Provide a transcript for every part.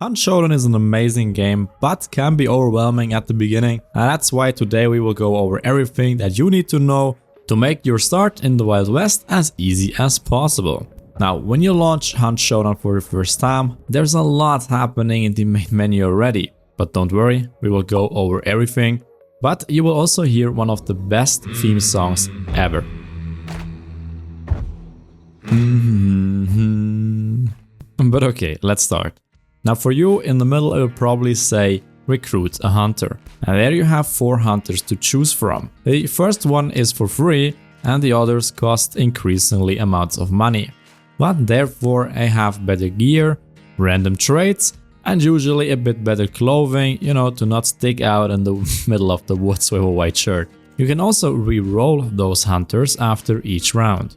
Hunt Showdown is an amazing game, but can be overwhelming at the beginning, and that's why today we will go over everything that you need to know to make your start in the Wild West as easy as possible. Now, when you launch Hunt Showdown for the first time, there's a lot happening in the main menu already, but don't worry, we will go over everything, but you will also hear one of the best theme songs ever. But okay, let's start. Now for you, in the middle I will probably say recruit a hunter. And there you have 4 hunters to choose from. The first one is for free and the others cost increasingly amounts of money. But therefore I have better gear, random traits and usually a bit better clothing, you know, to not stick out in the middle of the woods with a white shirt. You can also re-roll those hunters after each round.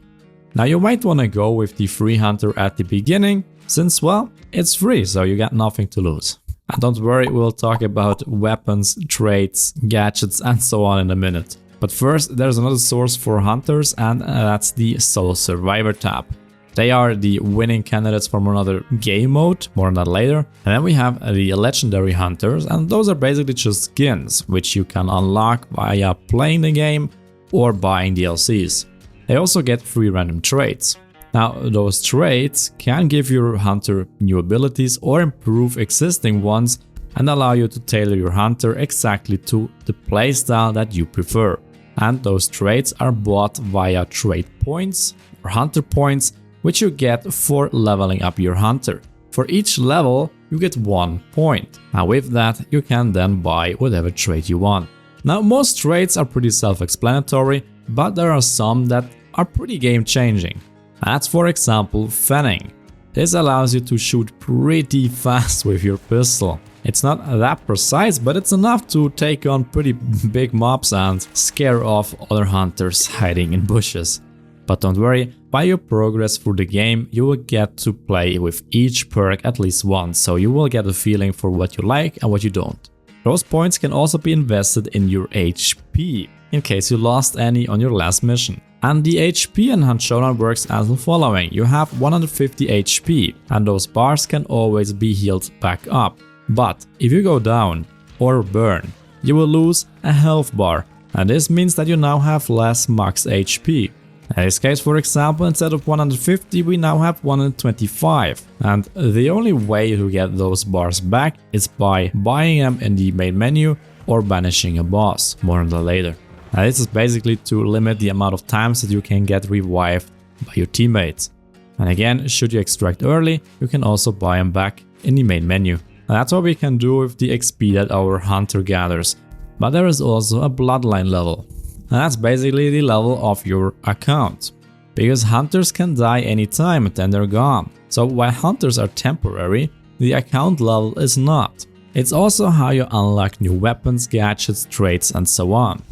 Now you might want to go with the free hunter at the beginning, since well, it's free, so you got nothing to lose. And don't worry, we'll talk about weapons, traits, gadgets and so on in a minute. But first, there's another source for hunters and that's the Solo Survivor tab. They are the winning candidates from another game mode, more on that later. And then we have the legendary hunters, and those are basically just skins, which you can unlock via playing the game or buying DLCs. They also get free random traits. Now, those traits can give your hunter new abilities or improve existing ones and allow you to tailor your hunter exactly to the playstyle that you prefer. And those traits are bought via trait points or hunter points, which you get for leveling up your hunter. For each level, you get 1 point. Now with that, you can then buy whatever trait you want. Now most traits are pretty self-explanatory, but there are some that are pretty game-changing. That's for example fanning. This allows you to shoot pretty fast with your pistol. It's not that precise, but it's enough to take on pretty big mobs and scare off other hunters hiding in bushes. But don't worry, by your progress through the game, you will get to play with each perk at least once, so you will get a feeling for what you like and what you don't. Those points can also be invested in your HP, in case you lost any on your last mission. And the HP in Hunt Showdown works as the following. You have 150 HP and those bars can always be healed back up. But if you go down or burn, you will lose a health bar, and this means that you now have less max HP. In this case, for example, instead of 150 we now have 125, and the only way to get those bars back is by buying them in the main menu or banishing a boss, more on that later. Now this is basically to limit the amount of times that you can get revived by your teammates. And again, should you extract early, you can also buy them back in the main menu. And that's what we can do with the XP that our hunter gathers. But there is also a bloodline level. And that's basically the level of your account. Because hunters can die anytime and then they're gone. So while hunters are temporary, the account level is not. It's also how you unlock new weapons, gadgets, traits and so on.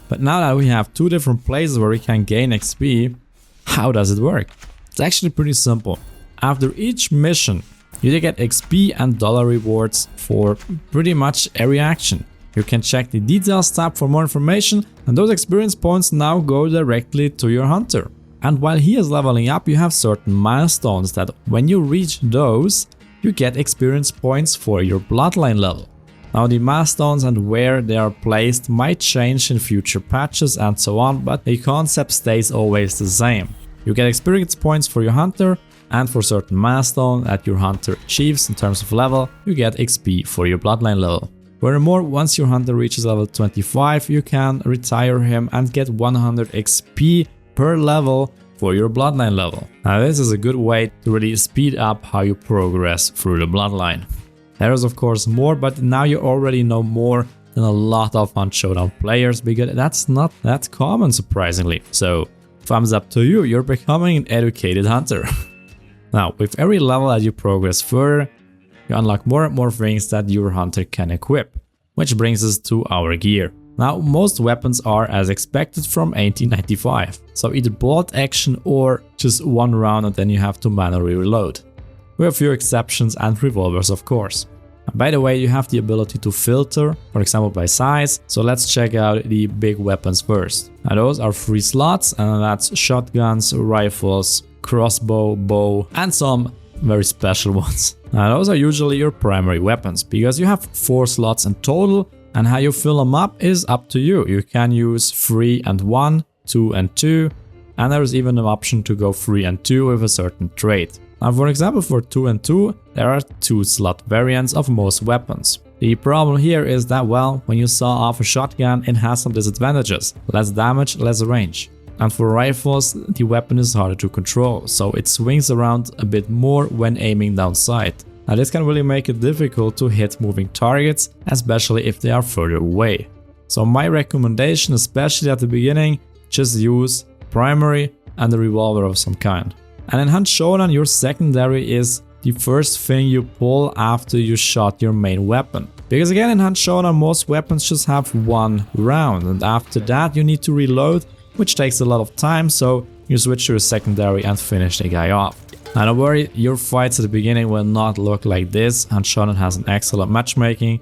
But now that we have 2 different places where we can gain XP, how does it work? It's actually pretty simple. After each mission, you get XP and dollar rewards for pretty much every action. You can check the details tab for more information, and those experience points now go directly to your hunter. And while he is leveling up, you have certain milestones that when you reach those, you get experience points for your bloodline level. Now the milestones and where they are placed might change in future patches and so on, but the concept stays always the same. You get experience points for your hunter, and for certain milestone that your hunter achieves in terms of level, you get XP for your bloodline level. Furthermore, once your hunter reaches level 25, you can retire him and get 100 XP per level for your bloodline level. Now this is a good way to really speed up how you progress through the bloodline. There is of course more, but now you already know more than a lot of Hunt Showdown players, because that's not that common surprisingly. So thumbs up to you, you're becoming an educated hunter. Now with every level as you progress further, you unlock more and more things that your hunter can equip. Which brings us to our gear. Now most weapons are as expected from 1895, so either bolt action or just 1 round and then you have to manually reload. With a few exceptions and revolvers of course. And by the way, you have the ability to filter, for example by size, so let's check out the big weapons first. Now those are 3 slots, and that's shotguns, rifles, crossbow, bow and some very special ones. Now those are usually your primary weapons, because you have 4 slots in total, and how you fill them up is up to you. You can use 3 and 1, 2 and 2, and there is even an option to go 3 and 2 with a certain trait. Now for example, for 2 and 2, there are 2 slot variants of most weapons. The problem here is that, well, when you saw off a shotgun, it has some disadvantages. Less damage, less range. And for rifles, the weapon is harder to control, so it swings around a bit more when aiming down sight. Now this can really make it difficult to hit moving targets, especially if they are further away. So my recommendation, especially at the beginning, just use primary and a revolver of some kind. And in Hunt Showdown, your secondary is the first thing you pull after you shot your main weapon. Because again, in Hunt Showdown, most weapons just have 1 round, and after that you need to reload, which takes a lot of time, so you switch to your secondary and finish the guy off. Now don't worry, your fights at the beginning will not look like this. Hunt Showdown has an excellent matchmaking,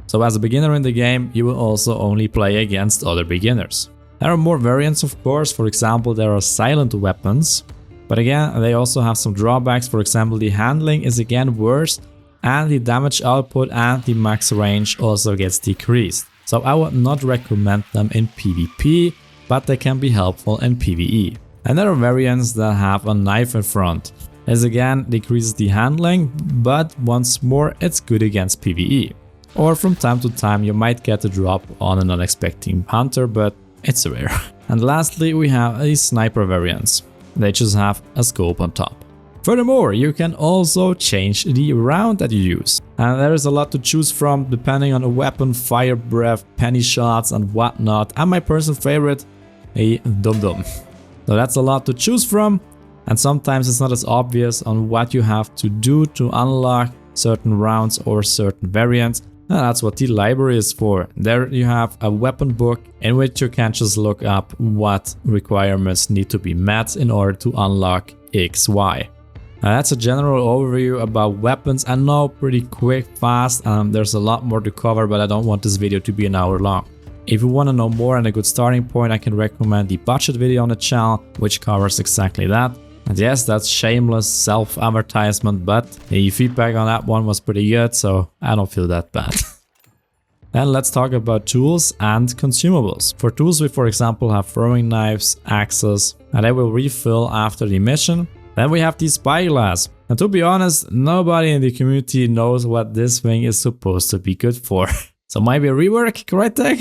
so as a beginner in the game, you will also only play against other beginners. There are more variants, of course. For example, there are silent weapons, but again, they also have some drawbacks. For example, the handling is again worse, and the damage output and the max range also gets decreased. So I would not recommend them in PvP, but they can be helpful in PvE. And there are variants that have a knife in front. This again decreases the handling, but once more it's good against PvE. Or from time to time you might get a drop on an unexpected hunter, but it's rare. And lastly, we have the sniper variants. They just have a scope on top. Furthermore, you can also change the round that you use. And there is a lot to choose from depending on the weapon, fire breath, penny shots and whatnot. And my personal favorite, a dum-dum. So that's a lot to choose from, and sometimes it's not as obvious on what you have to do to unlock certain rounds or certain variants. And that's what the library is for. There you have a weapon book in which you can just look up what requirements need to be met in order to unlock XY. Now that's a general overview about weapons. I know, pretty quick, fast, there's a lot more to cover, but I don't want this video to be an hour long. If you want to know more and a good starting point, I can recommend the budget video on the channel, which covers exactly that. And yes, that's shameless self-advertisement, but the feedback on that one was pretty good, so I don't feel that bad. Then let's talk about tools and consumables. For tools, we for example have throwing knives, axes, and they will refill after the mission. Then we have the spyglass. And to be honest, nobody in the community knows what this thing is supposed to be good for. So maybe a rework, correct tech?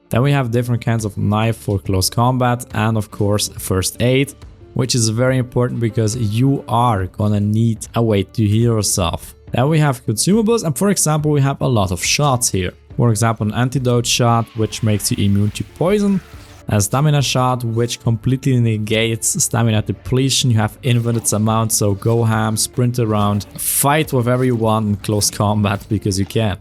Then we have different kinds of knife for close combat, and of course first aid, which is very important because you are gonna need a way to heal yourself. Then we have consumables, and for example we have a lot of shots here. For example, an antidote shot, which makes you immune to poison. A stamina shot, which completely negates stamina depletion. You have infinite amounts, so go ham, sprint around, fight with everyone in close combat because you can.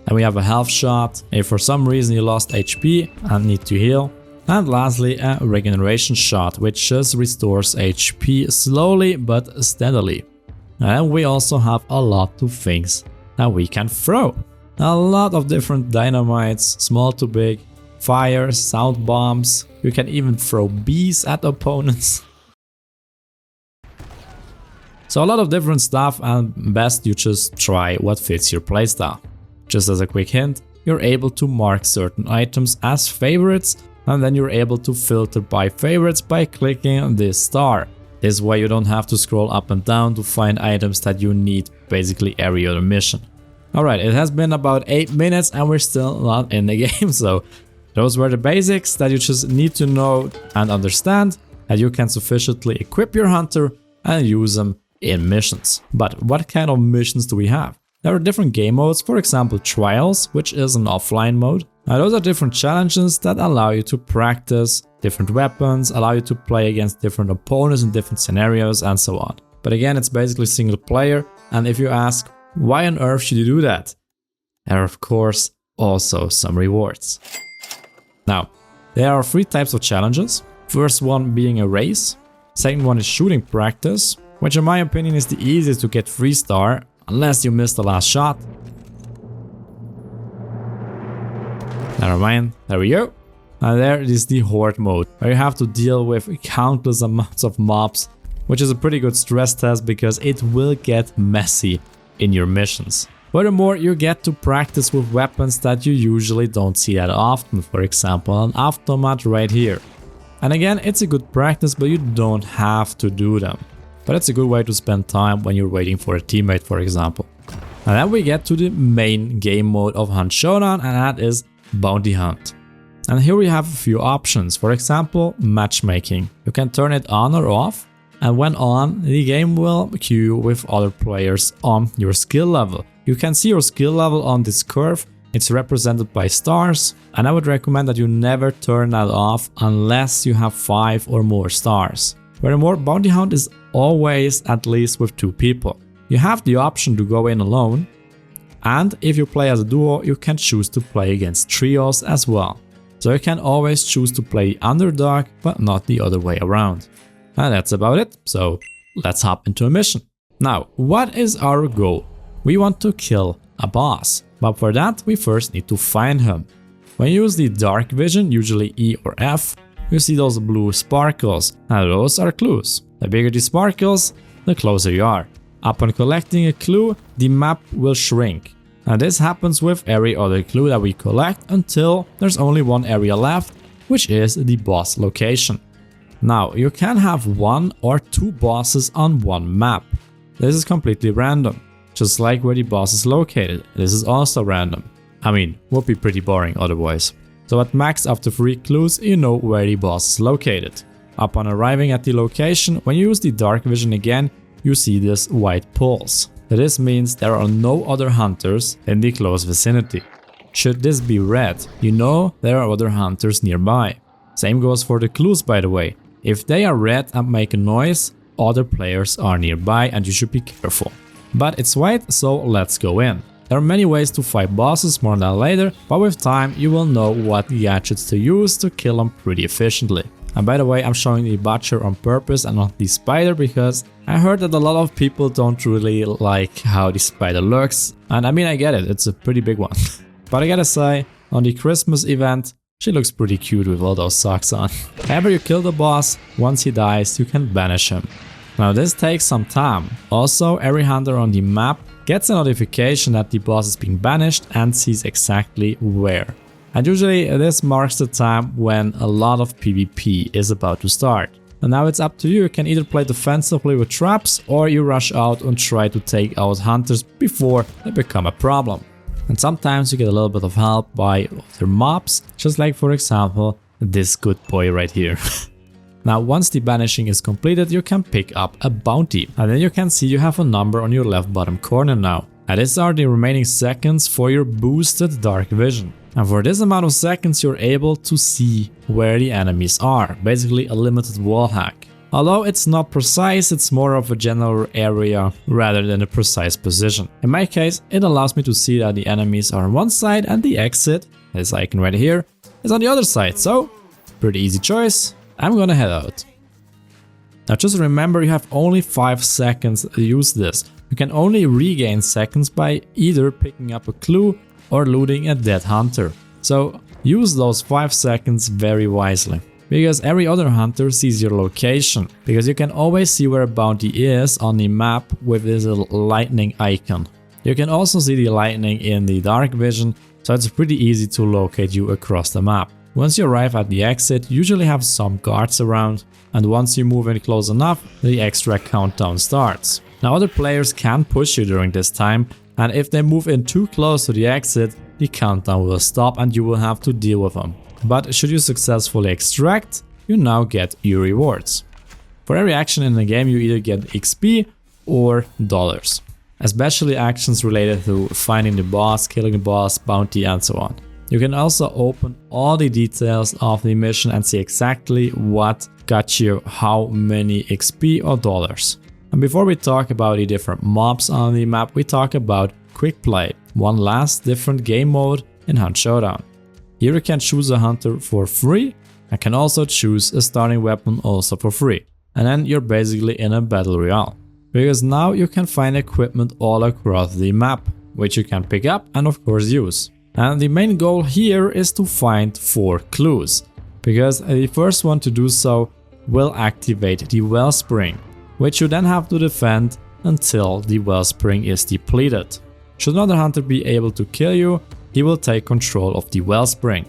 And we have a health shot, if for some reason you lost HP and need to heal. And lastly, a regeneration shot, which just restores HP slowly but steadily. And we also have a lot of things that we can throw. A lot of different dynamites, small to big, fire, sound bombs. You can even throw bees at opponents. So a lot of different stuff, and best you just try what fits your playstyle. Just as a quick hint, you're able to mark certain items as favorites, and then you're able to filter by favorites by clicking on this star. This way you don't have to scroll up and down to find items that you need basically every other mission. Alright, it has been about 8 minutes and we're still not in the game, so those were the basics that you just need to know and understand, and you can sufficiently equip your hunter and use them in missions. But what kind of missions do we have? There are different game modes, for example Trials, which is an offline mode. Now those are different challenges that allow you to practice different weapons, allow you to play against different opponents in different scenarios and so on. But again, it's basically single player, and if you ask, why on earth should you do that? There are of course also some rewards. Now, there are 3 types of challenges. First one being a race. Second one is shooting practice, which in my opinion is the easiest to get 3-star, unless you miss the last shot. Never mind, there we go. Now there is the horde mode, where you have to deal with countless amounts of mobs, which is a pretty good stress test because it will get messy in your missions. Furthermore, you get to practice with weapons that you usually don't see that often, for example an automat right here. And again, it's a good practice, but you don't have to do them. But it's a good way to spend time when you're waiting for a teammate, for example. And then we get to the main game mode of Hunt Showdown, and that is Bounty Hunt. And here we have a few options, for example matchmaking. You can turn it on or off, and when on, the game will queue you with other players on your skill level. You can see your skill level on this curve, it's represented by stars, and I would recommend that you never turn that off unless you have 5 or more stars. Furthermore, Bounty Hunt is always at least with 2 people. You have the option to go in alone, and if you play as a duo, you can choose to play against trios as well. So you can always choose to play underdog, but not the other way around. And that's about it, so let's hop into a mission. Now, what is our goal? We want to kill a boss, but for that we first need to find him. When you use the dark vision, usually E or F, you see those blue sparkles, and those are clues. The bigger the sparkles, the closer you are. Upon collecting a clue, the map will shrink. And this happens with every other clue that we collect until there's only one area left, which is the boss location. Now, you can have 1 or 2 bosses on one map. This is completely random, just like where the boss is located. This is also random. I mean, would be pretty boring otherwise. So at max, after 3 clues, you know where the boss is located. Upon arriving at the location, when you use the dark vision again, you see this white pulse. This means there are no other hunters in the close vicinity. Should this be red, you know there are other hunters nearby. Same goes for the clues, by the way. If they are red and make a noise, other players are nearby and you should be careful. But it's white, so let's go in. There are many ways to fight bosses, more on that later, but with time you will know what gadgets to use to kill them pretty efficiently. And by the way, I'm showing the butcher on purpose and not the spider because I heard that a lot of people don't really like how the spider looks. And I mean, I get it, it's a pretty big one. But I gotta say, on the Christmas event, she looks pretty cute with all those socks on. However you kill the boss, once he dies, you can banish him. Now this takes some time. Also, every hunter on the map gets a notification that the boss is being banished and sees exactly where. And usually this marks the time when a lot of PvP is about to start. And now it's up to you, you can either play defensively with traps or you rush out and try to take out hunters before they become a problem. And sometimes you get a little bit of help by other mobs, just like for example this good boy right here. Now once the banishing is completed, you can pick up a bounty. And then you can see you have a number on your left bottom corner now. And these are the remaining seconds for your boosted dark vision. And for this amount of seconds you're able to see where the enemies are, basically a limited wall hack. Although it's not precise, it's more of a general area rather than a precise position. In my case, it allows me to see that the enemies are on one side and the exit, this icon right here, is on the other side, so pretty easy choice, I'm gonna head out. Now just remember you have only 5 seconds to use this. You can only regain seconds by either picking up a clue or looting a dead hunter. So use those 5 seconds very wisely. Because every other hunter sees your location. Because you can always see where a bounty is on the map with this little lightning icon. You can also see the lightning in the dark vision, so it's pretty easy to locate you across the map. Once you arrive at the exit, you usually have some guards around, and once you move in close enough, the extra countdown starts. Now other players can push you during this time, and if they move in too close to the exit, the countdown will stop and you will have to deal with them. But should you successfully extract, you now get your rewards. For every action in the game you either get XP or dollars. Especially actions related to finding the boss, killing the boss, bounty and so on. You can also open all the details of the mission and see exactly what got you how many XP or dollars. And before we talk about the different mobs on the map, we talk about Quickplay, one last different game mode in Hunt Showdown. Here you can choose a hunter for free and can also choose a starting weapon also for free. And then you're basically in a battle royale. Because now you can find equipment all across the map, which you can pick up and of course use. And the main goal here is to find 4 clues. Because the first one to do so will activate the wellspring, which you then have to defend until the wellspring is depleted. Should another hunter be able to kill you, he will take control of the wellspring.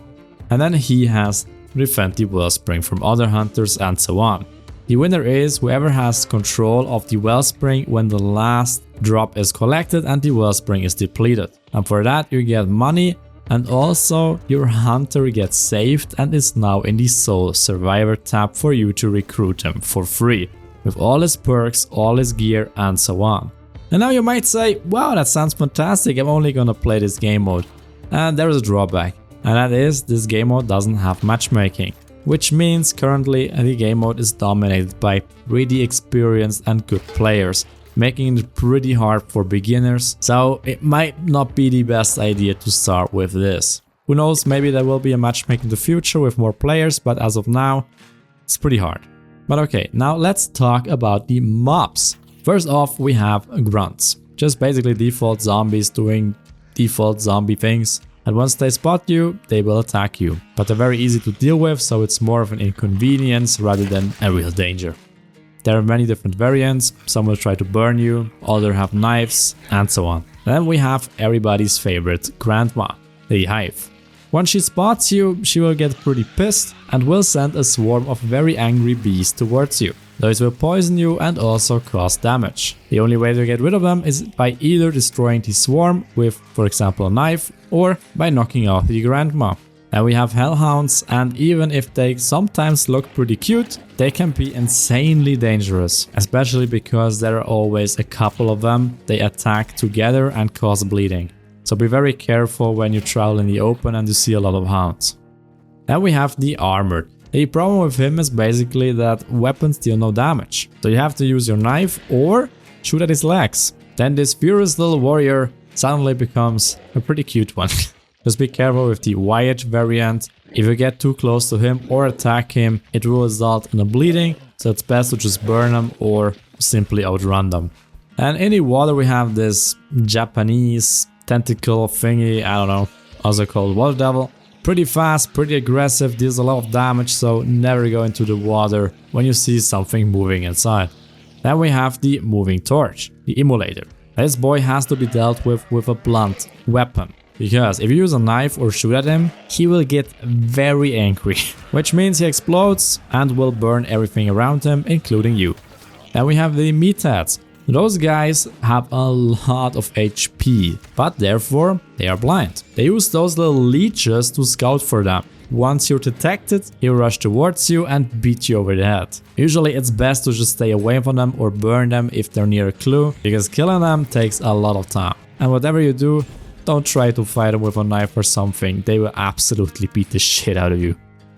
And then he has to defend the wellspring from other hunters and so on. The winner is whoever has control of the wellspring when the last drop is collected and the wellspring is depleted. And for that you get money, and also your hunter gets saved and is now in the Soul Survivor tab for you to recruit him for free, with all his perks, all his gear and so on. And now you might say, wow, that sounds fantastic, I'm only gonna play this game mode. And there is a drawback, and that is this game mode doesn't have matchmaking. Which means currently the game mode is dominated by really experienced and good players, making it pretty hard for beginners, so it might not be the best idea to start with this. Who knows, maybe there will be a matchmaking in the future with more players, but as of now, it's pretty hard. But okay, now let's talk about the mobs. First off, we have grunts, just basically default zombies doing default zombie things. And once they spot you, they will attack you. But they're very easy to deal with, so it's more of an inconvenience rather than a real danger. There are many different variants, some will try to burn you, others have knives, and so on. Then we have everybody's favorite grandma, the Hive. Once she spots you, she will get pretty pissed and will send a swarm of very angry bees towards you. Those will poison you and also cause damage. The only way to get rid of them is by either destroying the swarm with, for example, a knife, or by knocking out the grandma. Then we have hellhounds, and even if they sometimes look pretty cute, they can be insanely dangerous, especially because there are always a couple of them. They attack together and cause bleeding. So be very careful when you travel in the open and you see a lot of hounds. Then we have the armored. The problem with him is basically that weapons deal no damage, so you have to use your knife or shoot at his legs. Then this furious little warrior suddenly becomes a pretty cute one. Just be careful with the Wyatt variant. If you get too close to him or attack him, it will result in a bleeding, so it's best to just burn them or simply outrun them. And in the water we have this Japanese tentacle thingy, I don't know, also called water devil. Pretty fast, pretty aggressive, deals a lot of damage, so never go into the water when you see something moving inside. Then we have the moving torch, the immolator. This boy has to be dealt with a blunt weapon, because if you use a knife or shoot at him, he will get very angry, which means he explodes and will burn everything around him, including you. Then we have the meatheads. Those guys have a lot of HP, but therefore they are blind. They use those little leeches to scout for them. Once you're detected, he'll rush towards you and beat you over the head. Usually it's best to just stay away from them or burn them if they're near a clue, because killing them takes a lot of time. And whatever you do, don't try to fight them with a knife or something, they will absolutely beat the shit out of you.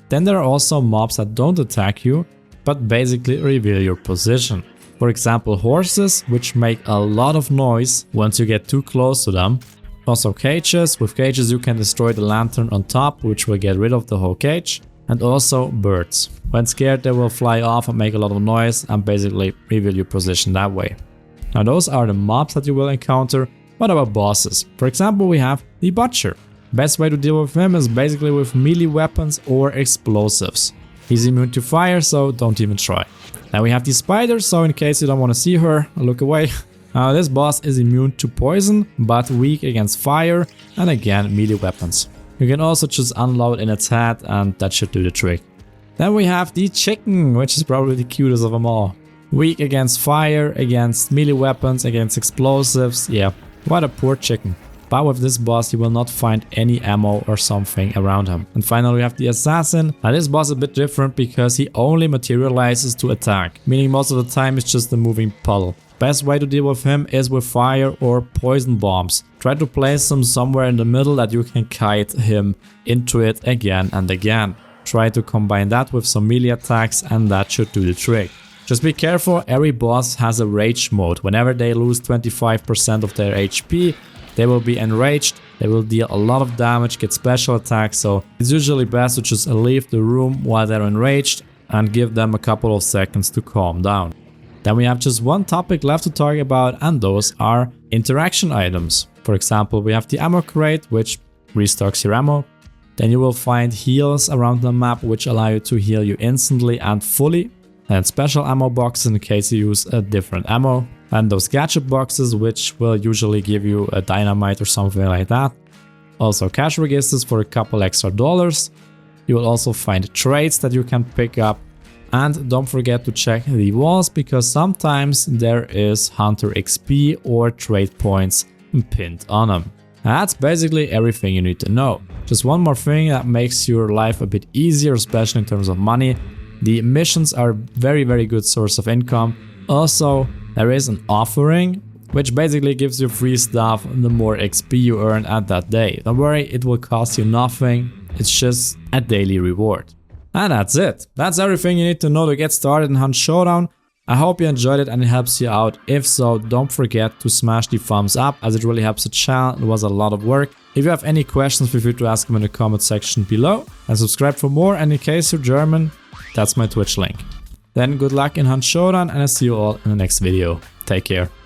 Then there are also mobs that don't attack you, but basically reveal your position. For example, horses, which make a lot of noise once you get too close to them. Also cages. With cages you can destroy the lantern on top, which will get rid of the whole cage. And also birds. When scared they will fly off and make a lot of noise and basically reveal your position that way. Now those are the mobs that you will encounter. What about bosses? For example, we have the Butcher. Best way to deal with him is basically with melee weapons or explosives. He's immune to fire, so don't even try. Then we have the Spider, so in case you don't want to see her, look away. This boss is immune to poison, but weak against fire and again melee weapons. You can also just unload in its head and that should do the trick. Then we have the Chicken, which is probably the cutest of them all. Weak against fire, against melee weapons, against explosives, yeah, what a poor chicken. But with this boss you will not find any ammo or something around him. And finally we have the Assassin. Now this boss is a bit different because he only materializes to attack, meaning most of the time it's just a moving puddle. Best way to deal with him is with fire or poison bombs. Try to place them somewhere in the middle that you can kite him into it again and again. Try to combine that with some melee attacks and that should do the trick. Just be careful, every boss has a rage mode. Whenever they lose 25% of their HP, they will be enraged, they will deal a lot of damage, get special attacks, so it's usually best to just leave the room while they're enraged and give them a couple of seconds to calm down. Then we have just one topic left to talk about, and those are interaction items. For example, we have the ammo crate, which restocks your ammo. Then you will find heals around the map which allow you to heal you instantly and fully. and special ammo boxes in case you use a different ammo, and those gadget boxes which will usually give you a dynamite or something like that. Also cash registers for a couple extra dollars. You will also find traits that you can pick up, and don't forget to check the walls because sometimes there is hunter XP or trait points pinned on them. That's basically everything you need to know. Just one more thing that makes your life a bit easier, especially in terms of money. The missions are a very good source of income. Also, there is an offering, which basically gives you free stuff the more XP you earn at that day. Don't worry, it will cost you nothing. It's just a daily reward. And that's it. That's everything you need to know to get started in Hunt Showdown. I hope you enjoyed it and it helps you out. If so, don't forget to smash the thumbs up as it really helps the channel. It was a lot of work. If you have any questions, feel free to ask them in the comment section below. And subscribe for more, and in case you're German, that's my Twitch link. Then good luck in Hunt Showdown and I'll see you all in the next video. Take care.